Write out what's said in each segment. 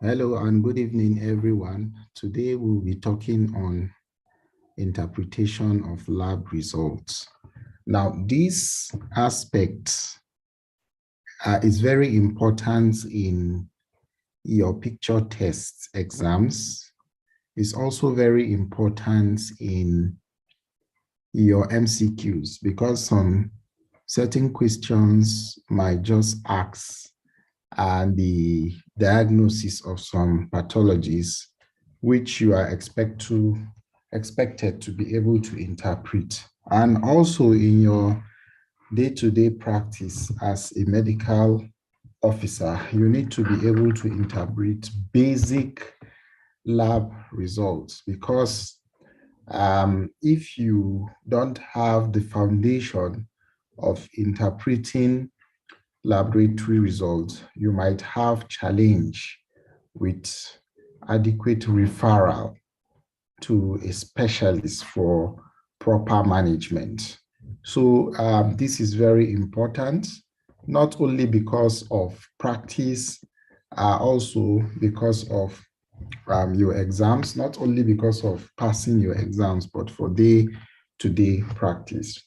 Hello and good evening, everyone. Today we'll be talking on interpretation of lab results. Now, this aspect is very important in your picture test exams. It's also very important in your MCQs because some certain questions might just ask the diagnosis of some pathologies which you are expected to be able to interpret. And also in your day-to-day practice as a medical officer, you need to be able to interpret basic lab results because if you don't have the foundation of interpreting laboratory results, you might have challenge with adequate referral to a specialist for proper management. So this is very important, not only because of practice, also because of your exams, not only because of passing your exams, but for day-to-day practice.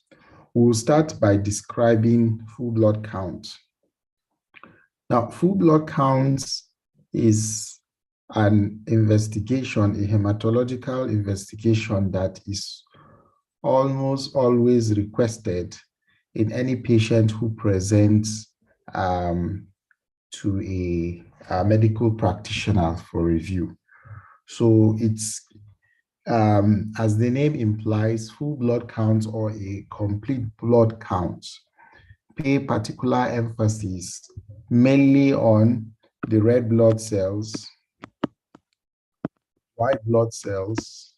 We'll start by describing full blood count. Now, full blood counts is an investigation, a hematological investigation that is almost always requested in any patient who presents to a medical practitioner for review. So it's, as the name implies, full blood count or a complete blood count pay particular emphasis mainly on the red blood cells, white blood cells,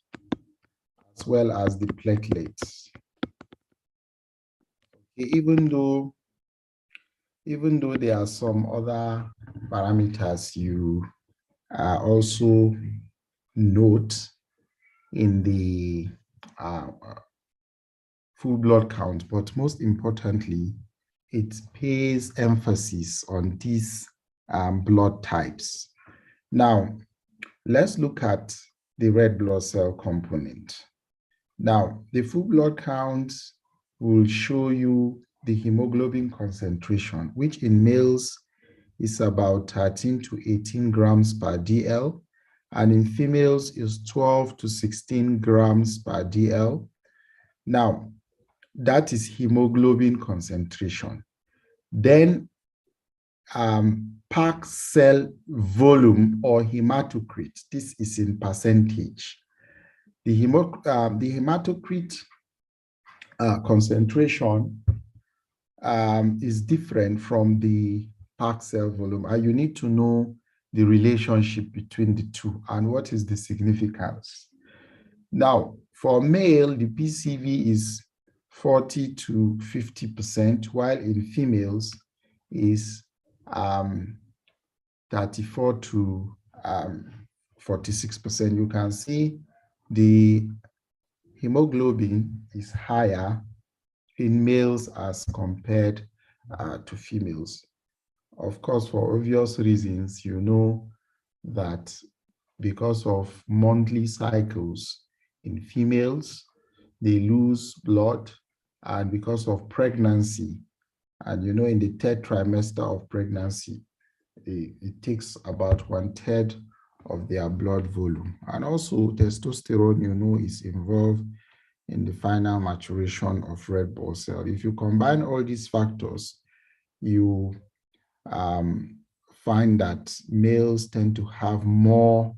as well as the platelets. Even though there are some other parameters you also note in the full blood count, but most importantly, it pays emphasis on these blood types. Now, let's look at the red blood cell component. Now, the full blood count will show you the hemoglobin concentration, which in males is about 13 to 18 grams per DL, and in females is 12 to 16 grams per DL. Now, that is hemoglobin concentration. Then packed cell volume or hematocrit, this is in percentage. The hematocrit concentration is different from the packed cell volume, and you need to know the relationship between the two and what is the significance. Now, for male, the PCV is 40 to 50%, while in females is 34 to 46%. You can see the hemoglobin is higher in males as compared to females. Of course, for obvious reasons, you know that because of monthly cycles in females, they lose blood, and because of pregnancy, and you know, in the third trimester of pregnancy, it takes about 1/3 of their blood volume. And also testosterone, you know, is involved in the final maturation of red blood cell. If you combine all these factors, you find that males tend to have more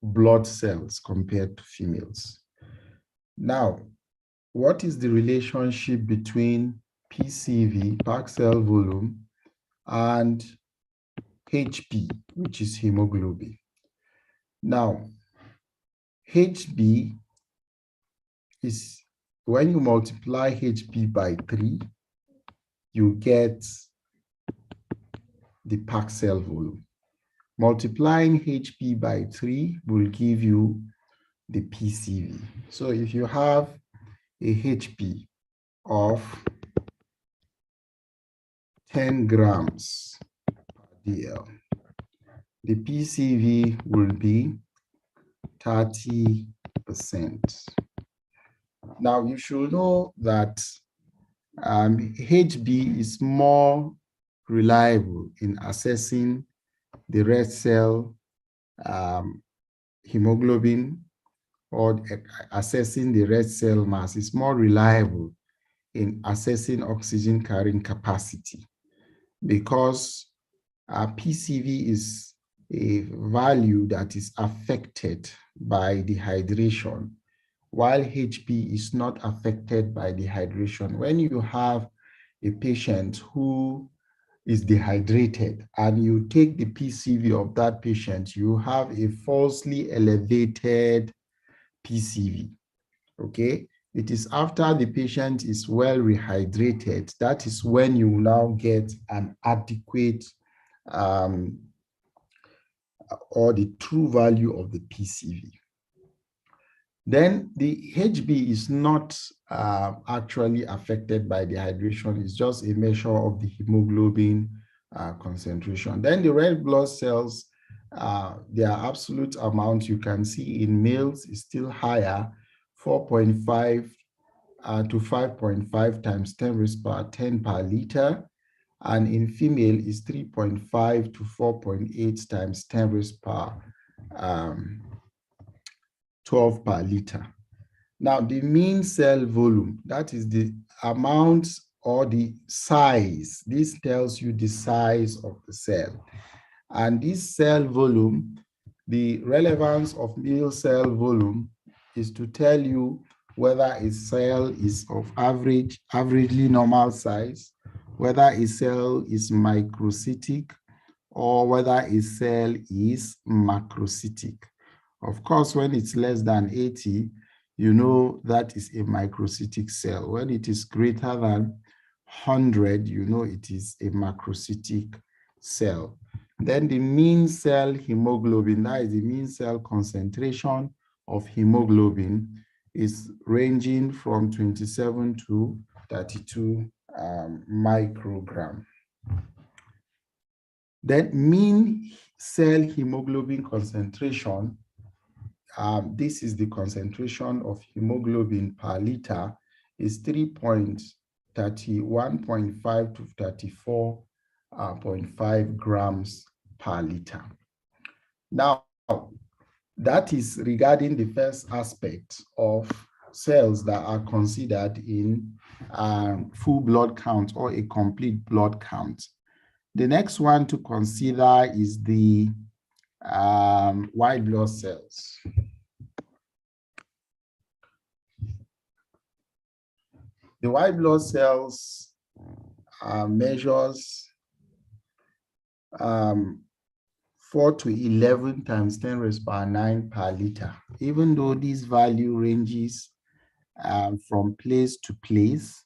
blood cells compared to females. Now, what is the relationship between PCV, packed cell volume, and HB, which is hemoglobin? Now, HB is when you multiply HB by 3, you get the packed cell volume. Multiplying HB by 3 will give you the PCV. So if you have a HB of 10 grams per DL. The PCV will be 30%. Now, you should know that HB is more reliable in assessing the red cell hemoglobin, or assessing the red cell mass. Is more reliable in assessing oxygen carrying capacity, because PCV is a value that is affected by dehydration, while HB is not affected by dehydration. When you have a patient who is dehydrated and you take the PCV of that patient, you have a falsely elevated PCV, okay? It is after the patient is well rehydrated, that is when you now get an adequate or the true value of the PCV. Then the HB is not actually affected by dehydration. It's just a measure of the hemoglobin concentration. Then the red blood cells, their absolute amount you can see in males is still higher, 4.5 to 5.5 times 10 raised power 10 per liter. And in female is 3.5 to 4.8 times 10 raised power 12 per liter. Now, the mean cell volume, that is the amount or the size. This tells you the size of the cell. And this cell volume, the relevance of male cell volume is to tell you whether a cell is of averagely normal size, whether a cell is microcytic, or whether a cell is macrocytic. Of course, when it's less than 80, you know that is a microcytic cell. When it is greater than 100, you know it is a macrocytic cell. Then the mean cell hemoglobin, that is the mean cell concentration of hemoglobin, is ranging from 27 to 32 microgram. Then mean cell hemoglobin concentration, this is the concentration of hemoglobin per liter, is 31.5 to 34.5 grams per liter. Now, that is regarding the first aspect of cells that are considered in full blood count or a complete blood count. The next one to consider is the white blood cells. The white blood cells measures 4 to 11 times 10 raised power 9 per liter. Even though this value ranges from place to place,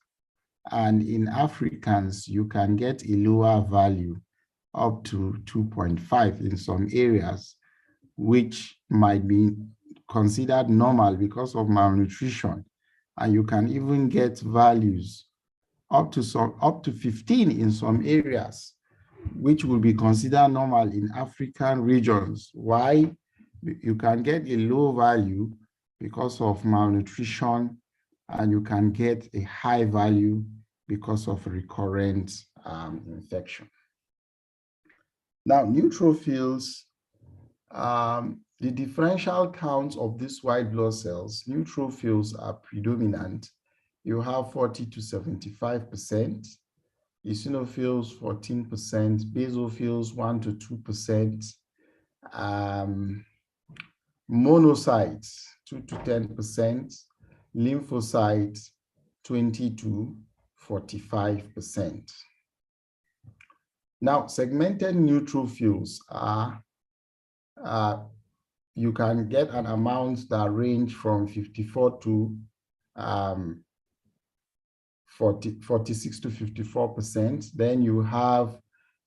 and in Africans, you can get a lower value up to 2.5 in some areas, which might be considered normal because of malnutrition. And you can even get values up to 15 in some areas, which will be considered normal in African regions. Why? You can get a low value because of malnutrition, and you can get a high value because of recurrent infection. Now, neutrophils, the differential counts of these white blood cells, neutrophils are predominant. You have 40 to 75%, eosinophils 14%, basophils 1 to 2%, monocytes 2 to 10%, lymphocytes 20 to 45%. Now, segmented neutrophils are, you can get an amount that range from 54 to 46 to 54%. Then you have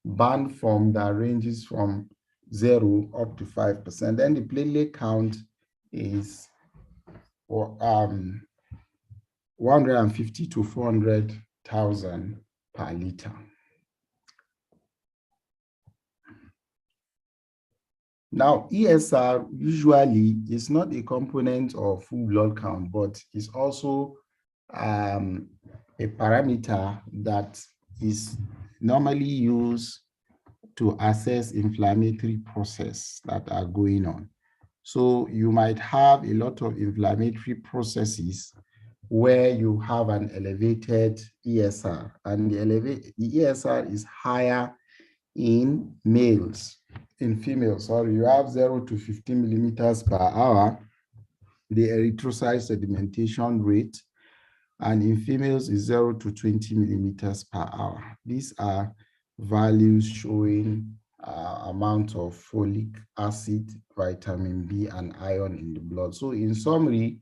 band form that ranges from 0 up to 5%. Then the platelet count is 150 to 400,000 per liter. Now, ESR usually is not a component of full blood count, but is also a parameter that is normally used to assess inflammatory process that are going on. So you might have a lot of inflammatory processes where you have an elevated ESR, and the ESR is higher in males. In females, sorry, you have 0 to 15 millimeters per hour, the erythrocyte sedimentation rate, and in females is 0 to 20 millimeters per hour. These are values showing amount of folic acid, vitamin B, and iron in the blood. So in summary,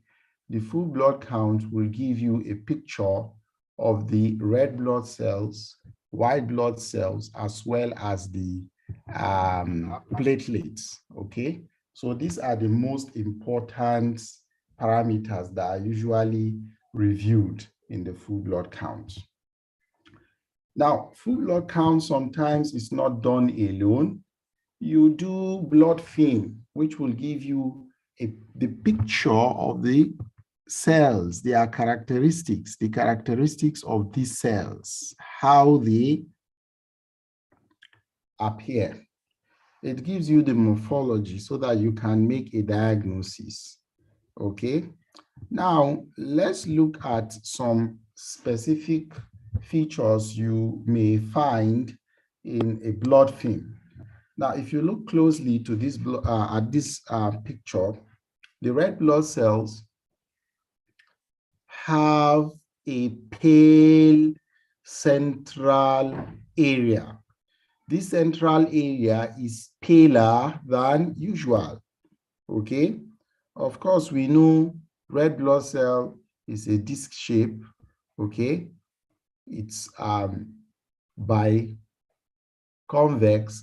the full blood count will give you a picture of the red blood cells, white blood cells, as well as the platelets, okay? So these are the most important parameters that are usually reviewed in the full blood count. Now, full blood count sometimes is not done alone. You do blood film, which will give you the picture of the cells, their characteristics, the characteristics of these cells, how they appear. It gives you the morphology so that you can make a diagnosis, okay? Now, let's look at some specific features you may find in a blood film. Now, if you look closely to this at this picture, the red blood cells have a pale central area. This central area is paler than usual, okay? Of course, we know red blood cell is a disc shape, okay? It's biconvex,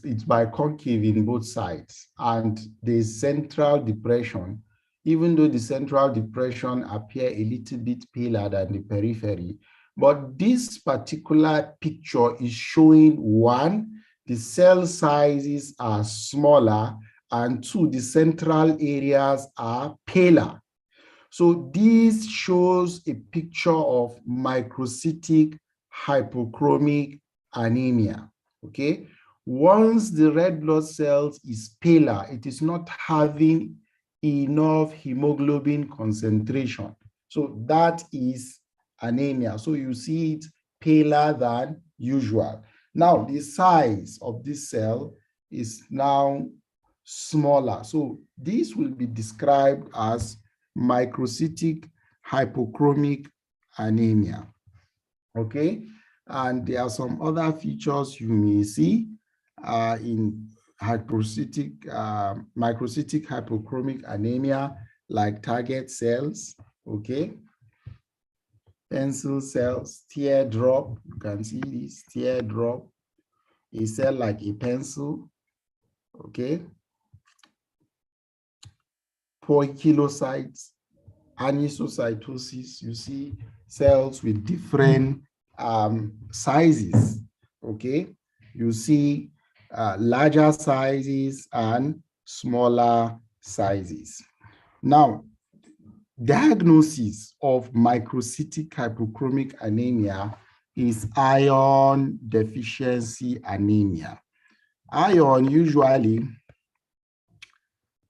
it's biconcave in both sides, and the central depression, even though the central depression appear a little bit paler than the periphery, but this particular picture is showing, one, the cell sizes are smaller, and two, the central areas are paler. So this shows a picture of microcytic hypochromic anemia, okay? Once the red blood cells is paler, it is not having enough hemoglobin concentration. So that is anemia. So you see it paler than usual. Now, the size of this cell is now smaller. So this will be described as microcytic hypochromic anemia, okay? And there are some other features you may see in microcytic hypochromic anemia, like target cells, okay? Pencil cells, teardrop, you can see this teardrop, a cell like a pencil, okay? Poikilocytes, anisocytosis, you see cells with different sizes, okay? You see larger sizes and smaller sizes. Now, diagnosis of microcytic hypochromic anemia is iron deficiency anemia. Iron usually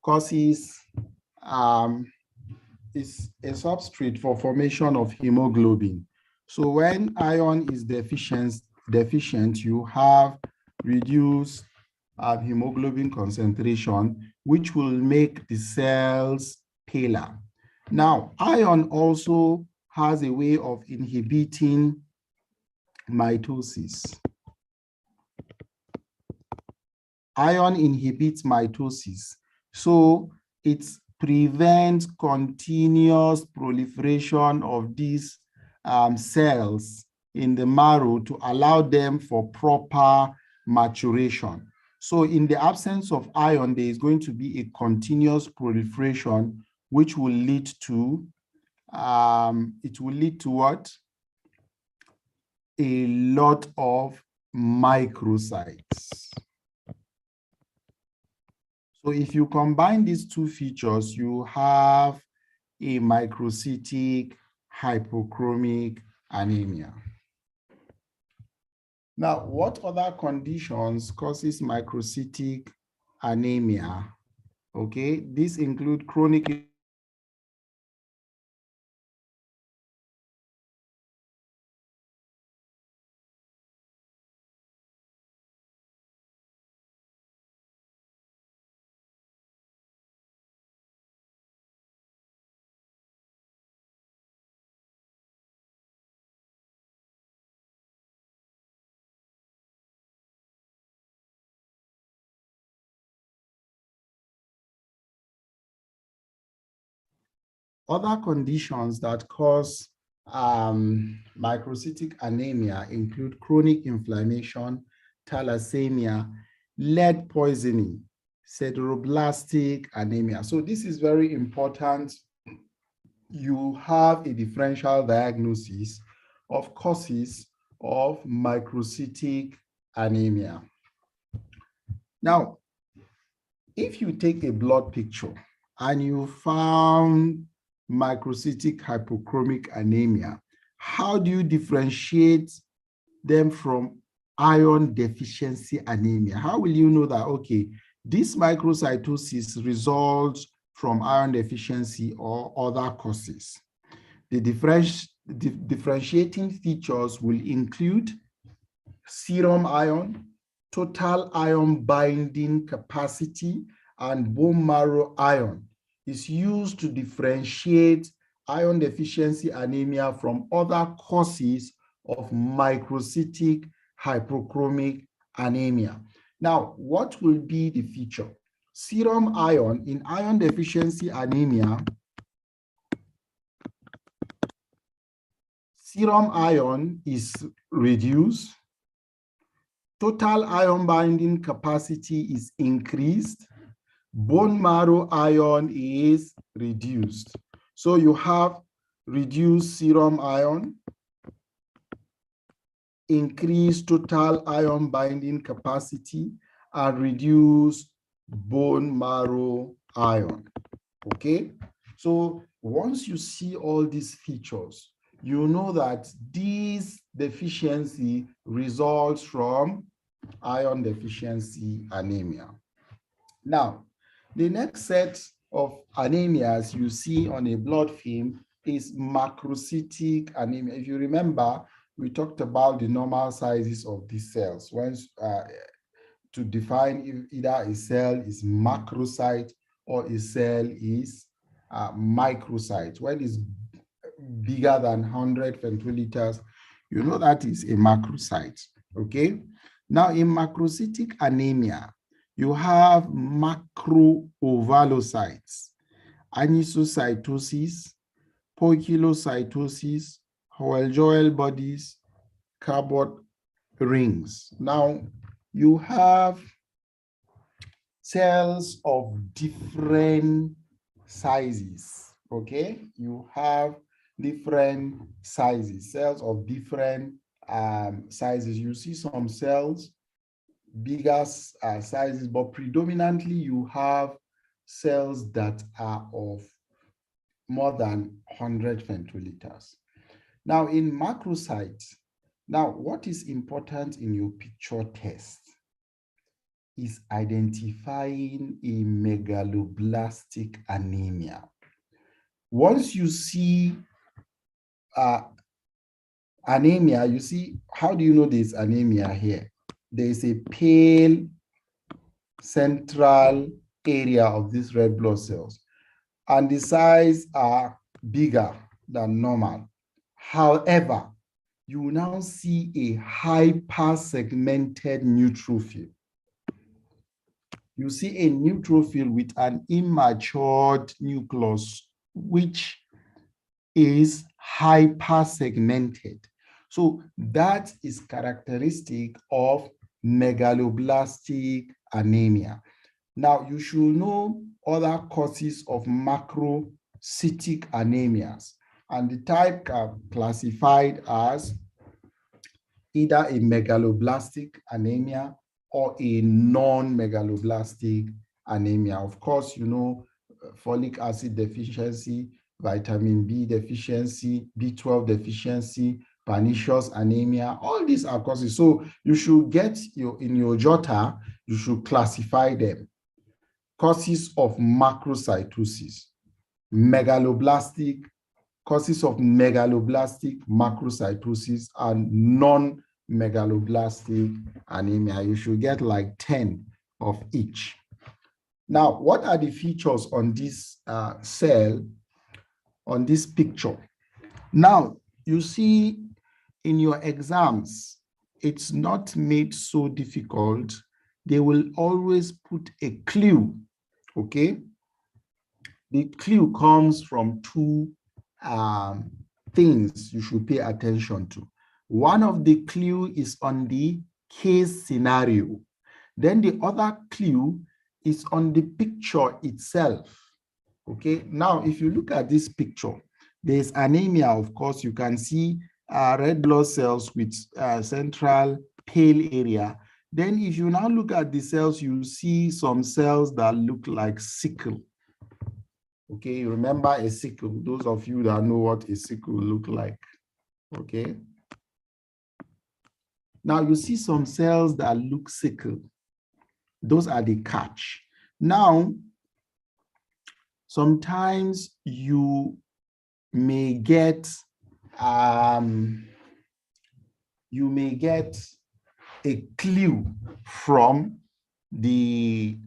causes is a substrate for formation of hemoglobin. So when iron is deficient, you have reduced hemoglobin concentration, which will make the cells paler. Now, iron also has a way of inhibiting mitosis. Iron inhibits mitosis, so it prevents continuous proliferation of these cells in the marrow to allow them for proper maturation. So in the absence of iron, there is going to be a continuous proliferation, which will lead to, what? A lot of microcytes. So if you combine these two features, you have a microcytic hypochromic anemia. Now, what other conditions causes microcytic anemia? Okay, these include chronic other conditions that cause microcytic anemia include chronic inflammation, thalassemia, lead poisoning, sideroblastic anemia. So this is very important. You have a differential diagnosis of causes of microcytic anemia. Now, if you take a blood picture and you found microcytic hypochromic anemia, how do you differentiate them from iron deficiency anemia? How will you know that, okay, this microcytosis results from iron deficiency or other causes? The differentiating features will include serum iron, total iron binding capacity, and bone marrow iron is used to differentiate iron deficiency anemia from other causes of microcytic hypochromic anemia. Now, what will be the feature? Serum iron in iron deficiency anemia, serum iron is reduced, total iron binding capacity is increased, bone marrow iron is reduced. So you have reduced serum iron, increased total iron binding capacity, and reduced bone marrow iron. Okay? So once you see all these features, you know that this deficiency results from iron deficiency anemia. Now, the next set of anemias you see on a blood film is macrocytic anemia. If you remember, we talked about the normal sizes of these cells. Once to define if either a cell is macrocyte or a cell is microcyte. When it's bigger than 100 femtoliters, you know that is a macrocyte, okay? Now, in macrocytic anemia, you have macroovalocytes, anisocytosis, poikilocytosis, Howell-Joel bodies, Cabot rings. Now, you have cells of different sizes, okay? You have different sizes, cells of different sizes. You see some cells, bigger sizes, but predominantly you have cells that are of more than 100 femtoliters. Now in macrocytes, now what is important in your picture test is identifying a megaloblastic anemia. Once you see anemia, you see, how do you know there's anemia here? There is a pale central area of these red blood cells, and the size are bigger than normal. However, you will now see a hyper-segmented neutrophil. You see a neutrophil with an immatured nucleus, which is hyper-segmented. So that is characteristic of megaloblastic anemia. Now, you should know other causes of macrocytic anemias, and the type are classified as either a megaloblastic anemia or a non-megaloblastic anemia. Of course, you know, folic acid deficiency, vitamin B deficiency, B12 deficiency, pernicious anemia, all these are causes. So you should get in your jotter, you should classify them. Causes of macrocytosis, megaloblastic, causes of megaloblastic macrocytosis, and non-megaloblastic anemia. You should get like 10 of each. Now, what are the features on this cell, on this picture? Now, you see in your exams, it's not made so difficult. They will always put a clue, okay? The clue comes from two things you should pay attention to. One of the clue is on the case scenario. Then the other clue is on the picture itself. Okay, now if you look at this picture, there's anemia, of course. You can see red blood cells with central pale area. Then if you now look at the cells, you see some cells that look like sickle. Okay, you remember a sickle, those of you that know what a sickle look like. Okay. Now you see some cells that look sickle. Those are the catch. Now, sometimes you may get a clue from the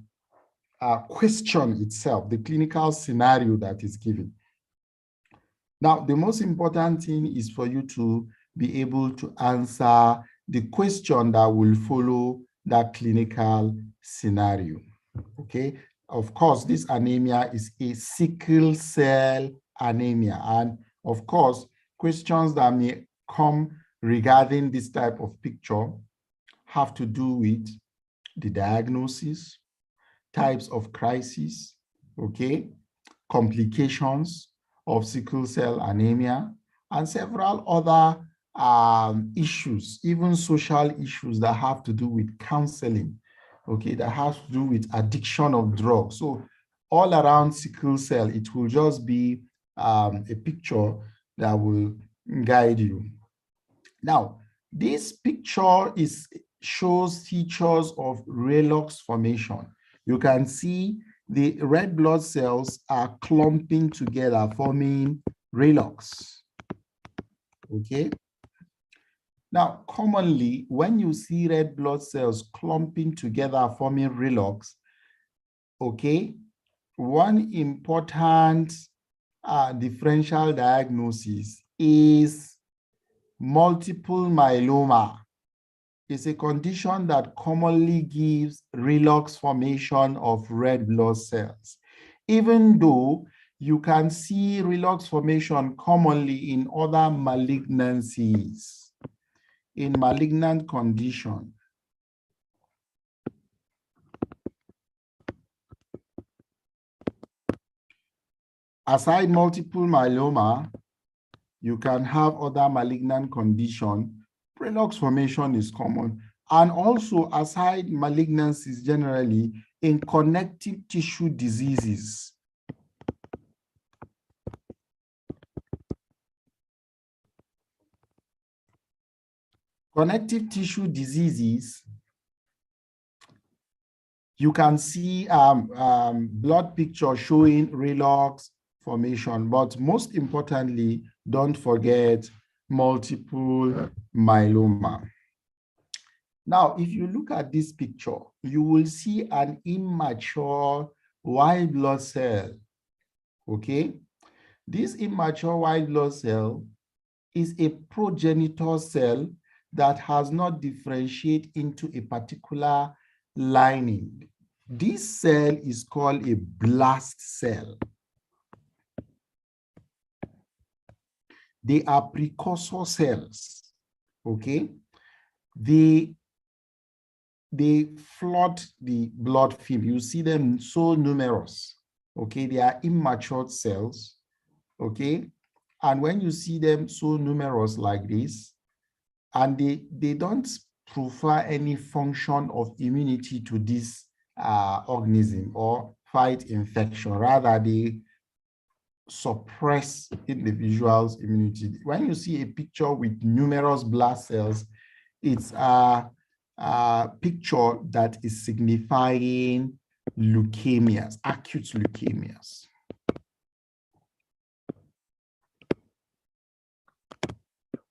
question itself, the clinical scenario that is given. Now, the most important thing is for you to be able to answer the question that will follow that clinical scenario. Okay. Of course, this anemia is a sickle cell anemia. And of course, questions that may come regarding this type of picture have to do with the diagnosis, types of crisis, okay, complications of sickle cell anemia, and several other issues, even social issues that have to do with counseling, okay, that has to do with addiction of drugs. So all around sickle cell, it will just be a picture that will guide you. Now, this picture shows features of Raylox formation. You can see the red blood cells are clumping together, forming Raylox. Okay. Now, commonly, when you see red blood cells clumping together, forming Raylox, okay, one important differential diagnosis is multiple myeloma. It's a condition that commonly gives Raylox formation of red blood cells, even though you can see Raylox formation commonly in other malignancies. In malignant condition, aside multiple myeloma, you can have other malignant condition. Raylox formation is common. And also, aside malignancies generally, in connective tissue diseases. Connective tissue diseases, you can see blood picture showing Raylox formation, but most importantly, don't forget multiple myeloma. Now, if you look at this picture, you will see an immature white blood cell, okay? This immature white blood cell is a progenitor cell that has not differentiated into a particular lining. This cell is called a blast cell. They are precursor cells, okay? They flood the blood film. You see them so numerous, okay? They are immature cells, okay? And when you see them so numerous like this, and they don't prefer any function of immunity to this organism or fight infection. Rather, they suppress individuals' immunity. When you see a picture with numerous blast cells, it's a picture that is signifying leukemias, acute leukemias.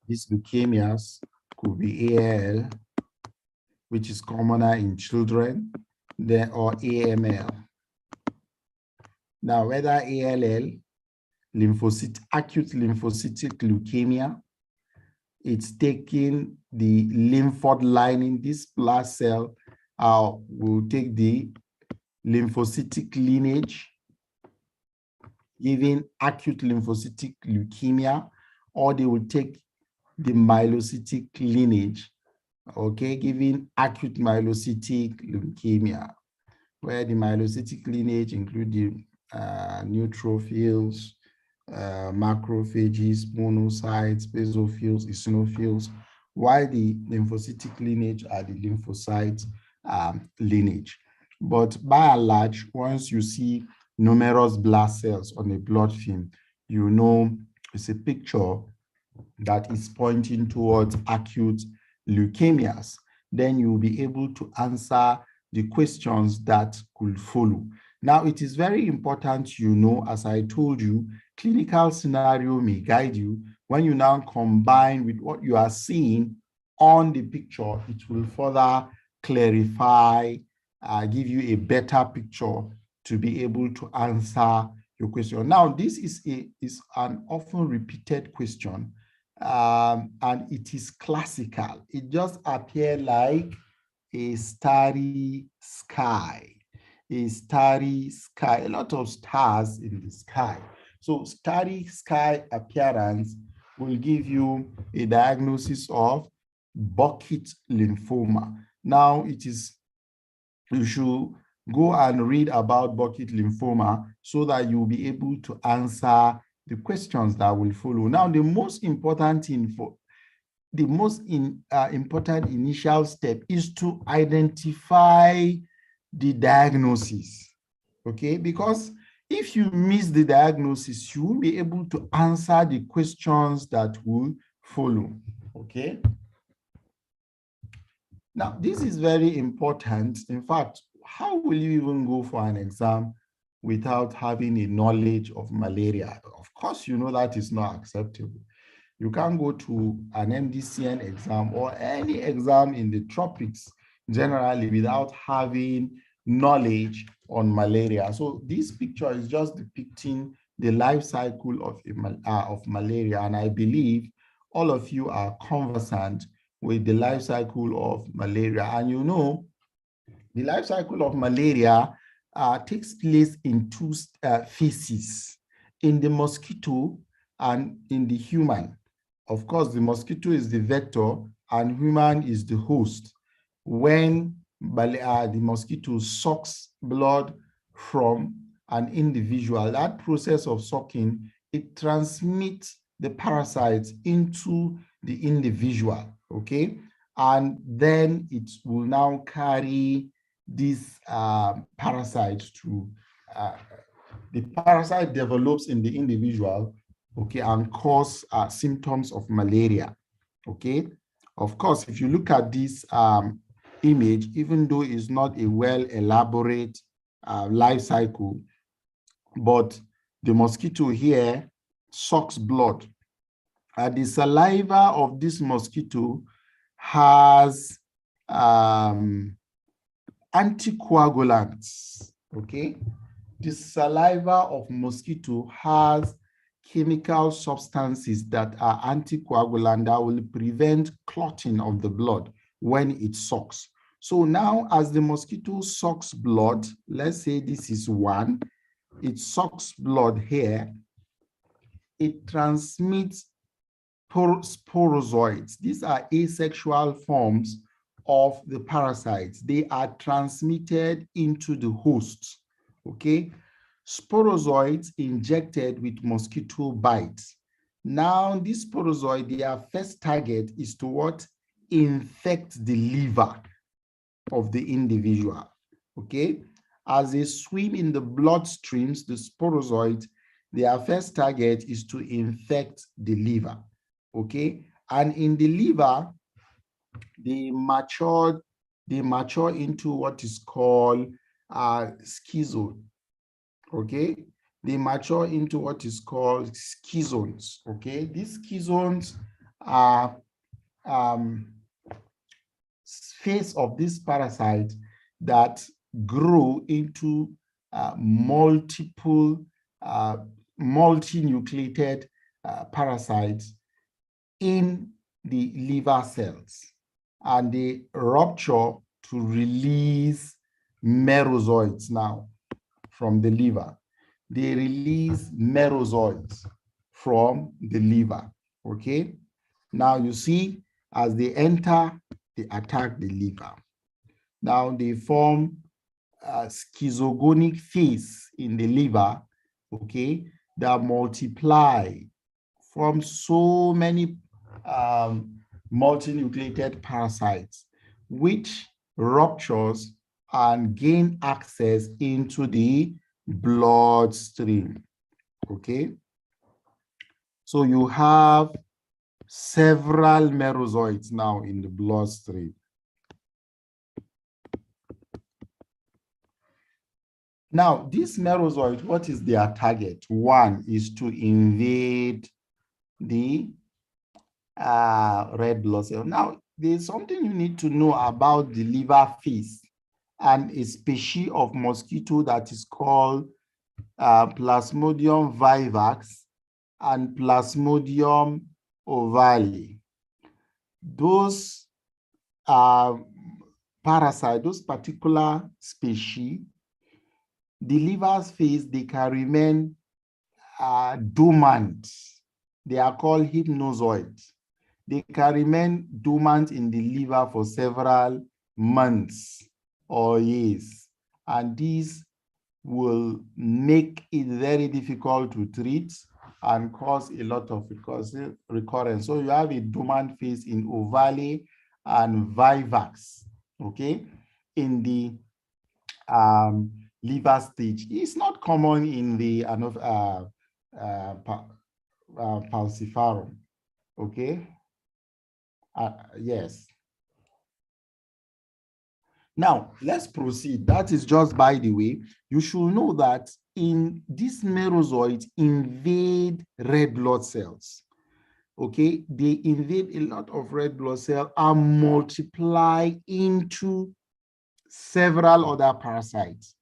These leukemias could be ALL, which is commoner in children, or AML. Now, whether ALL, acute lymphocytic leukemia, it's taking the lymphoid lining. This blast cell will take the lymphocytic lineage, giving acute lymphocytic leukemia, or they will take the myelocytic lineage, okay, giving acute myelocytic leukemia, where the myelocytic lineage include the neutrophils, macrophages, monocytes, basophils, eosinophils, while the lymphocytic lineage are the lymphocyte lineage. But by and large, once you see numerous blast cells on a blood film, you know it's a picture that is pointing towards acute leukemias. Then you'll be able to answer the questions that could follow. Now, it is very important, you know, as I told you, clinical scenario may guide you. When you now combine with what you are seeing on the picture, it will further clarify, give you a better picture to be able to answer your question. Now, this is an often repeated question, and it is classical. It just appears like a starry sky. A starry sky, a lot of stars in the sky. So starry sky appearance will give you a diagnosis of Burkitt lymphoma. Now you should go and read about Burkitt lymphoma so that you'll be able to answer the questions that will follow. Now, the most important important initial step is to identify the diagnosis, okay? Because if you miss the diagnosis, you won't be able to answer the questions that will follow, okay? Now, this is very important. In fact, how will you even go for an exam without having a knowledge of malaria? Of course, you know that is not acceptable. You can't go to an MDCN exam or any exam in the tropics generally without having knowledge on malaria. So this picture is just depicting the life cycle of malaria, and I believe all of you are conversant with the life cycle of malaria. And you know, the life cycle of malaria takes place in two phases, in the mosquito and in the human. Of course, the mosquito is the vector and human is the host. When the mosquito sucks blood from an individual, that process of sucking, it transmits the parasites into the individual, okay? And then it will now carry this parasite to, the parasite develops in the individual, okay, and cause symptoms of malaria, okay? Of course, if you look at this image, even though it's not a well-elaborate life cycle, but the mosquito here sucks blood. The saliva of this mosquito has anticoagulants, okay? The saliva of mosquito has chemical substances that are anticoagulant that will prevent clotting of the blood when it sucks. So now as the mosquito sucks blood, let's say this is one, it sucks blood here, it transmits sporozoites. These are asexual forms of the parasites. They are transmitted into the host, okay? Sporozoids injected with mosquito bites. Now, this sporozoid, their first target is to what? Infect the liver of the individual. Okay, as they swim in the bloodstreams, the sporozoids, their first target is to infect the liver. Okay, and in the liver, they mature into what is called schizone. Okay, they mature into what is called schizones. Okay, these schizones are phase of this parasite that grow into multiple multinucleated parasites in the liver cells, and they rupture to release merozoites now from the liver. They release merozoites from the liver. Okay, now you see, as they enter, they attack the liver. Now they form a schizogonic phase in the liver, okay, that multiply from so many multinucleated parasites, which ruptures and gain access into the bloodstream. Okay, so you have several merozoites now in the bloodstream. Now, this merozoite, what is their target? One is to invade the red blood cell. Now, there's something you need to know about the liver phase and a species of mosquito that is called Plasmodium vivax and Plasmodium ovale. Those parasites, those particular species, the liver's phase, they can remain dormant. They are called hypnozoids. They can remain dormant in the liver for several months or years. And these will make it very difficult to treat and cause a lot of recurrence. So you have a dormant phase in ovale and vivax, okay, in the liver stage. It's not common in the falciparum, okay? Yes. Now, let's proceed. That is just by the way. You should know that in these merozoids invade red blood cells. Okay, they invade a lot of red blood cells and multiply into several other parasites.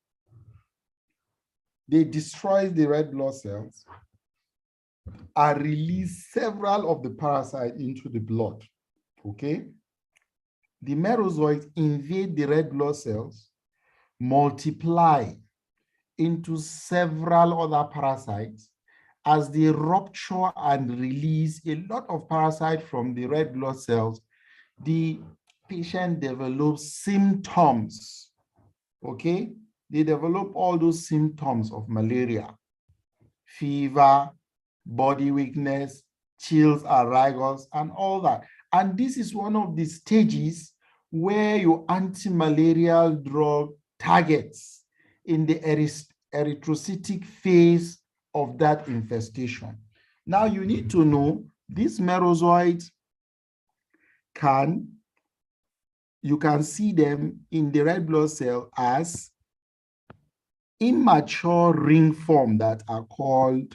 They destroy the red blood cells and release several of the parasites into the blood. Okay, the merozoids invade the red blood cells, multiply into several other parasites. As they rupture and release a lot of parasites from the red blood cells, the patient develops symptoms. Okay, they develop all those symptoms of malaria: fever, body weakness, chills and rigors, and all that. And this is one of the stages where your anti-malarial drug targets in the erythrocytic phase of that infestation. Now you need to know these merozoids you can see them in the red blood cell as immature ring form that are called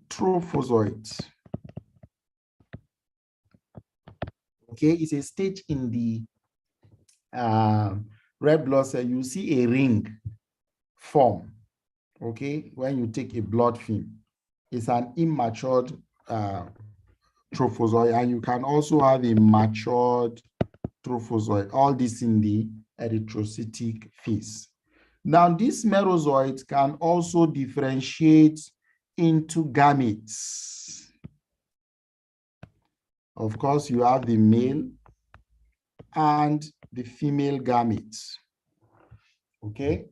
trophozoites. Okay, it's a stage in the red blood cell. You see a ring form. Okay, when you take a blood film, it's an immature trophozoite, and you can also have a matured trophozoite. All this in the erythrocytic phase. Now, these merozoites can also differentiate into gametes. Of course, you have the male and the female gametes. Okay,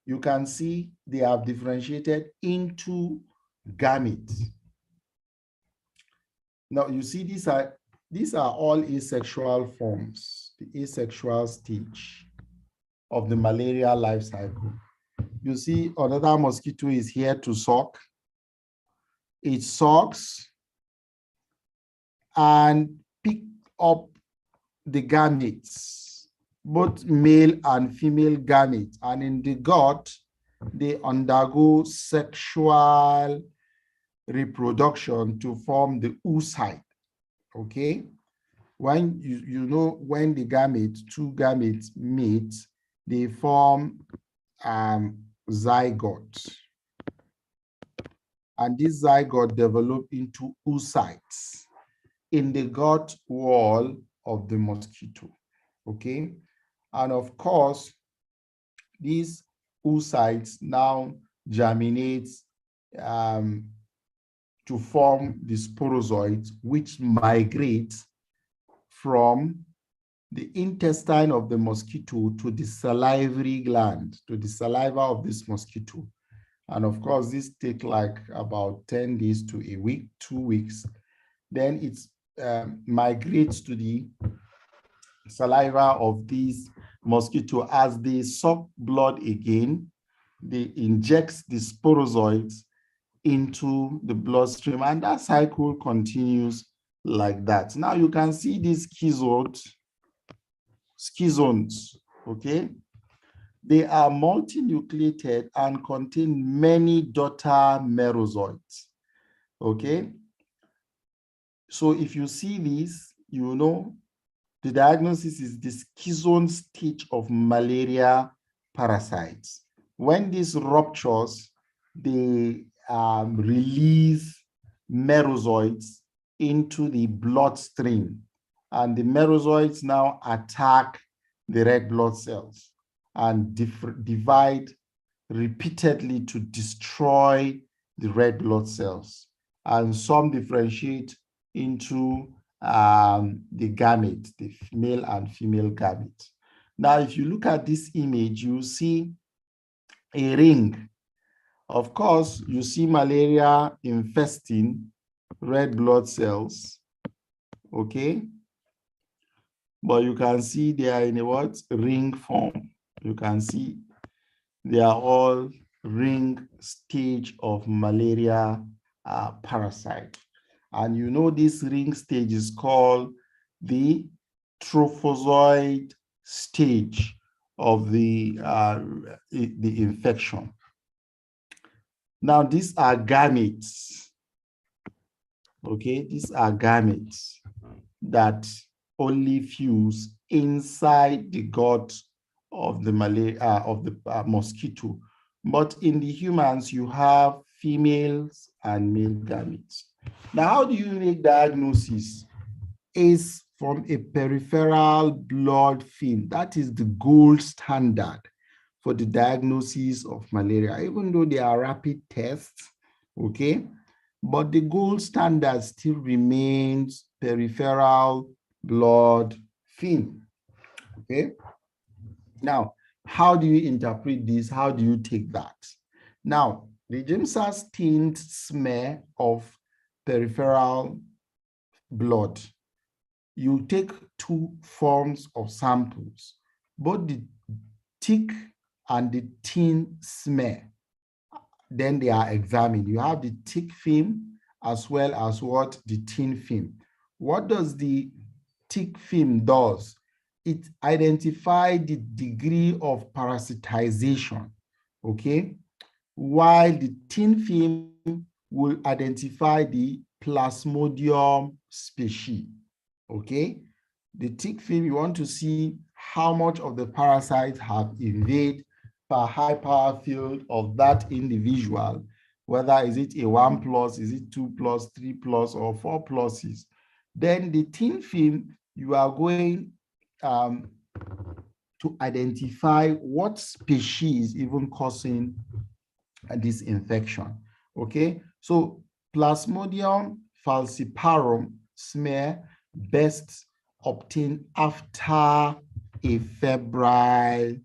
you can see they have differentiated into gametes. Now you see these are all asexual forms. the asexual stage of the malaria life cycle. You see, another mosquito is here to suck. It sucks and pick up the gametes, both male and female gametes, and in the gut, they undergo sexual reproduction to form the oocyte. Okay, when you know when the two gametes meet, they form zygote, and this zygote develop into oocytes in the gut wall of the mosquito. Okay, and of course, these oocytes now germinate to form the sporozoites, which migrate from the intestine of the mosquito to the salivary gland, to the saliva of this mosquito. And of course, this takes like about 10 days to a week, 2 weeks. Then it migrates to the saliva of these mosquito. As they suck blood again, they inject the sporozoites into the bloodstream, and that cycle continues like that. Now you can see these schizones, okay? They are multinucleated and contain many daughter merozoites, okay? So if you see this, you know the diagnosis is the schizone stage of malaria parasites. When this ruptures, they release merozoites into the bloodstream, and the merozoites now attack the red blood cells and divide repeatedly to destroy the red blood cells. And some differentiate into the gamete, the male and female gamete. Now, if you look at this image, you see a ring. Of course, you see malaria infesting red blood cells, okay? But you can see they are in a what? Ring form. You can see they are all ring stage of malaria parasite. And you know this ring stage is called the trophozoite stage of the infection. Now, these are gametes, okay? These are gametes that only fuse inside the gut of the mosquito. But in the humans, you have females and male gametes. Now, how do you make diagnosis? Is from a peripheral blood film. That is the gold standard for the diagnosis of malaria, even though they are rapid tests, okay? But the gold standard still remains peripheral blood film, okay? Now, how do you interpret this? How do you take that? Now, the James's tint smear of peripheral blood, you take two forms of samples, both the thick and the thin smear. Then they are examined. You have the thick film as well as what? The thin film. What does the thick film does? It identifies the degree of parasitization, okay? While the thin film will identify the Plasmodium species, okay? The thick film, you want to see how much of the parasites have invaded per high power field of that individual, whether is it a 1+, is it 2+, 3+, or 4+. Then the thin film, you are going to identify what species even causing this infection, okay? So Plasmodium falciparum smear best obtained after a febrile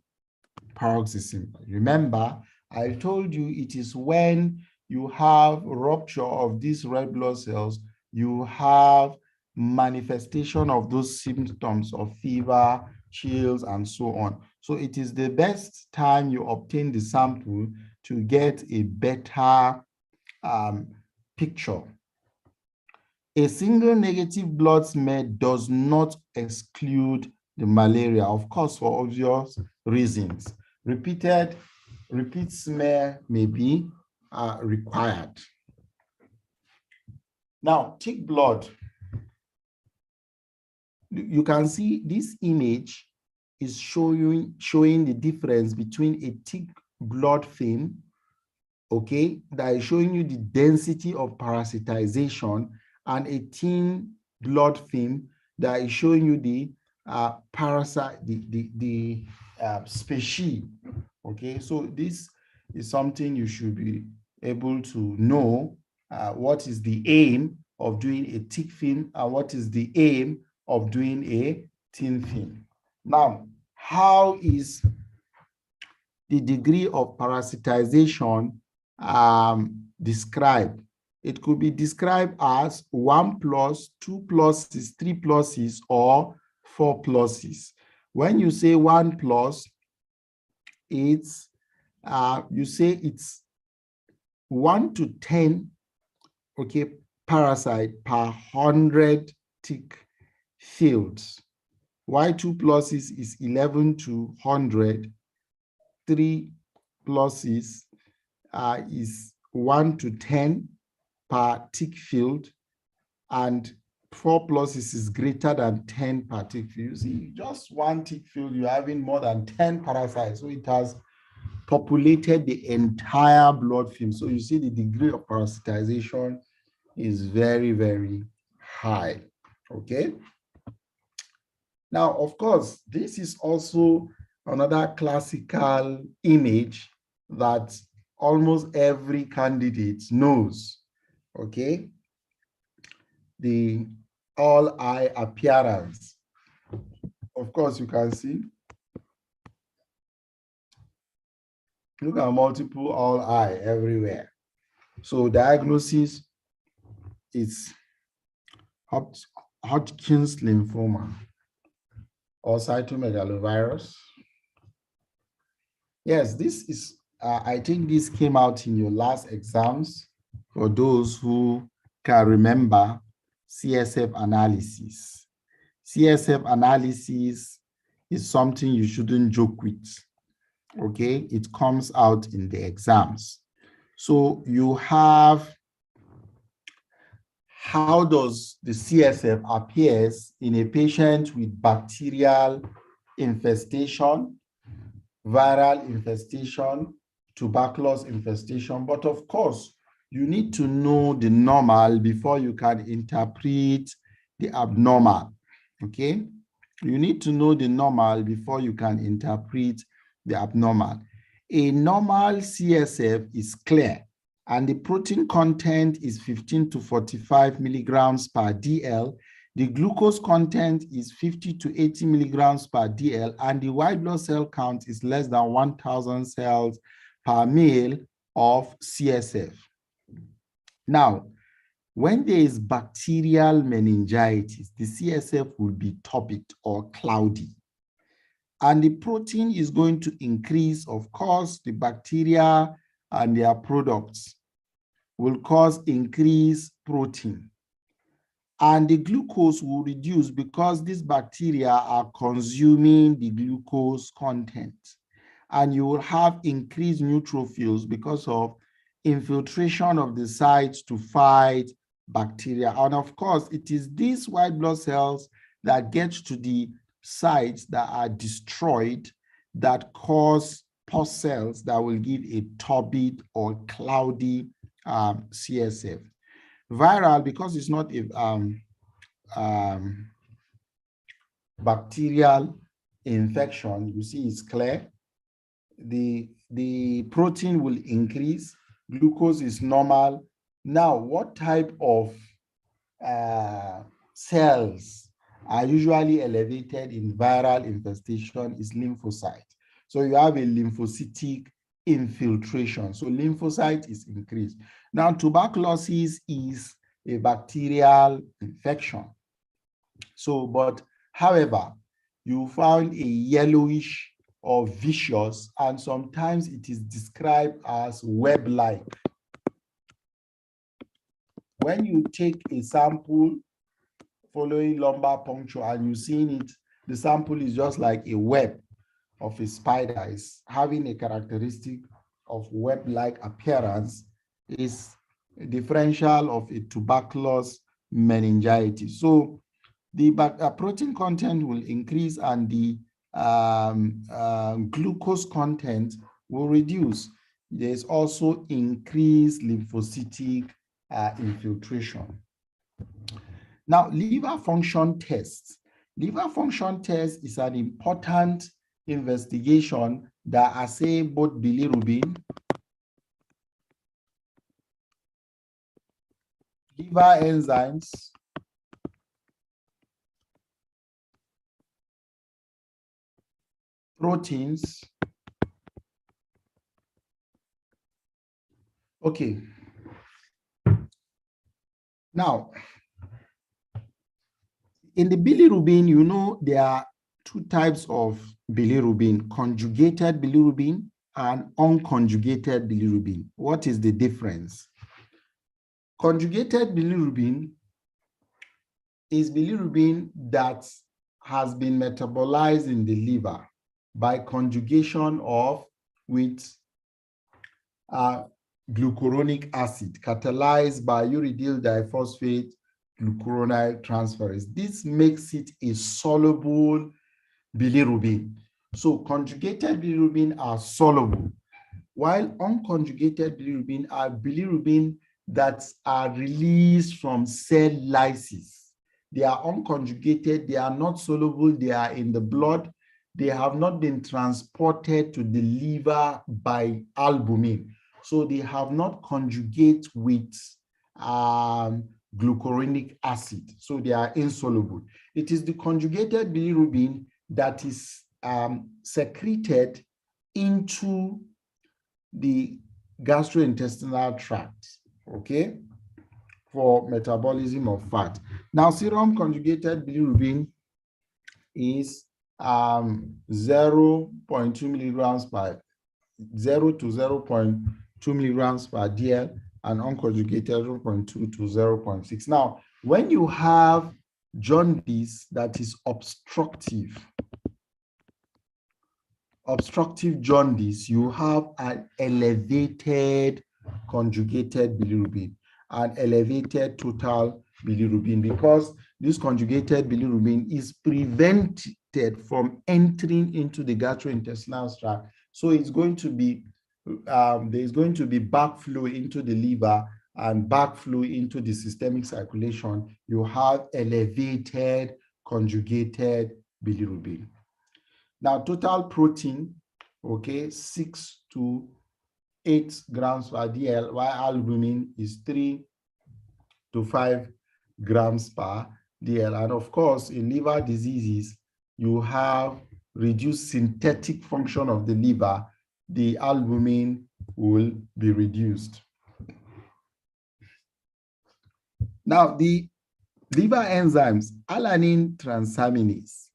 paroxysm. Remember, I told you it is when you have rupture of these red blood cells, you have manifestation of those symptoms of fever, chills, and so on. So it is the best time you obtain the sample to get a better picture. A single negative blood smear does not exclude the malaria, of course, for obvious reasons. Repeat smear may be required. Now, tick blood. You can see this image is showing the difference between a tick blood film, okay, that is showing you the density of parasitization, and a thin blood film that is showing you the parasite, the species. Okay, so this is something you should be able to know. What is the aim of doing a tick film and what is the aim of doing a thin film? Now, how is the degree of parasitization described? It could be described as 1+, 2+, 3+, or 4+. When you say 1+, it's you say it's 1 to 10, okay, parasite per 100 tick fields. Why 2+ is 11 to 100. 3+ is 1 to 10 per tick field, and 4+ is greater than 10 per tick field. You see, just one tick field, you're having more than 10 parasites. So it has populated the entire blood film. So you see the degree of parasitization is very, very high. Okay. Now, of course, this is also another classical image that almost every candidate knows. Okay. The all-eye appearance. Of course, you can see. Look at multiple all-eye everywhere. So diagnosis is Hodgkin's lymphoma or cytomegalovirus. Yes, this is, I think this came out in your last exams for those who can remember CSF analysis. CSF analysis is something you shouldn't joke with, okay? It comes out in the exams. So you have how does the CSF appears in a patient with bacterial infestation, viral infestation, tuberculosis infestation. But of course, you need to know the normal before you can interpret the abnormal, okay? You need to know the normal before you can interpret the abnormal. A normal CSF is clear, and the protein content is 15 to 45 milligrams per DL. The glucose content is 50 to 80 milligrams per DL, and the white blood cell count is less than 1,000 cells per ml of CSF. Now, when there is bacterial meningitis, the CSF will be turbid or cloudy. And the protein is going to increase. Of course, the bacteria and their products will cause increased protein. And the glucose will reduce because these bacteria are consuming the glucose content. And you will have increased neutrophils because of infiltration of the sites to fight bacteria. And of course, it is these white blood cells that get to the sites that are destroyed that cause pus cells that will give a turbid or cloudy CSF. Viral, because it's not a bacterial infection, you see it's clear. The protein will increase, glucose is normal. Now, what type of cells are usually elevated in viral infestation is lymphocyte. So you have a lymphocytic infiltration. So lymphocyte is increased. Now, tuberculosis is a bacterial infection. So, but however, you found a yellowish or viscous, and sometimes it is described as web-like. When you take a sample following lumbar puncture and you've seen it, the sample is just like a web of a spider, is having a characteristic of web-like appearance, is a differential of a tuberculous meningitis. So the protein content will increase and the glucose content will reduce. There's also increased lymphocytic infiltration. Now, liver function test. Liver function test is an important investigation that assay both bilirubin, liver enzymes, proteins. Okay. Now, in the bilirubin, you know, there are two types of bilirubin: conjugated bilirubin and unconjugated bilirubin. What is the difference? Conjugated bilirubin is bilirubin that has been metabolized in the liver by conjugation of with glucuronic acid catalyzed by uridyl diphosphate glucuronyl transferase. This makes it a soluble bilirubin. So conjugated bilirubin are soluble, while unconjugated bilirubin are bilirubin that are released from cell lysis. They are unconjugated, they are not soluble, they are in the blood, they have not been transported to the liver by albumin. So they have not conjugate with glucuronic acid. So they are insoluble. It is the conjugated bilirubin that is secreted into the gastrointestinal tract, okay, for metabolism of fat. Now, serum conjugated bilirubin is 0.2 milligrams per 0 to 0.2 milligrams per DL, and unconjugated 0.2 to 0.6. Now, when you have jaundice that is obstructive jaundice, you have an elevated conjugated bilirubin, an elevated total bilirubin, because this conjugated bilirubin is prevented from entering into the gastrointestinal tract. So it's going to be, there's going to be backflow into the liver and backflow into the systemic circulation. You have elevated conjugated bilirubin. Now, total protein, okay, 6 to 8 grams per DL, while albumin is 3 to 5 grams per DL. And of course, in liver diseases, you have reduced synthetic function of the liver, the albumin will be reduced. Now, the liver enzymes, alanine transaminase,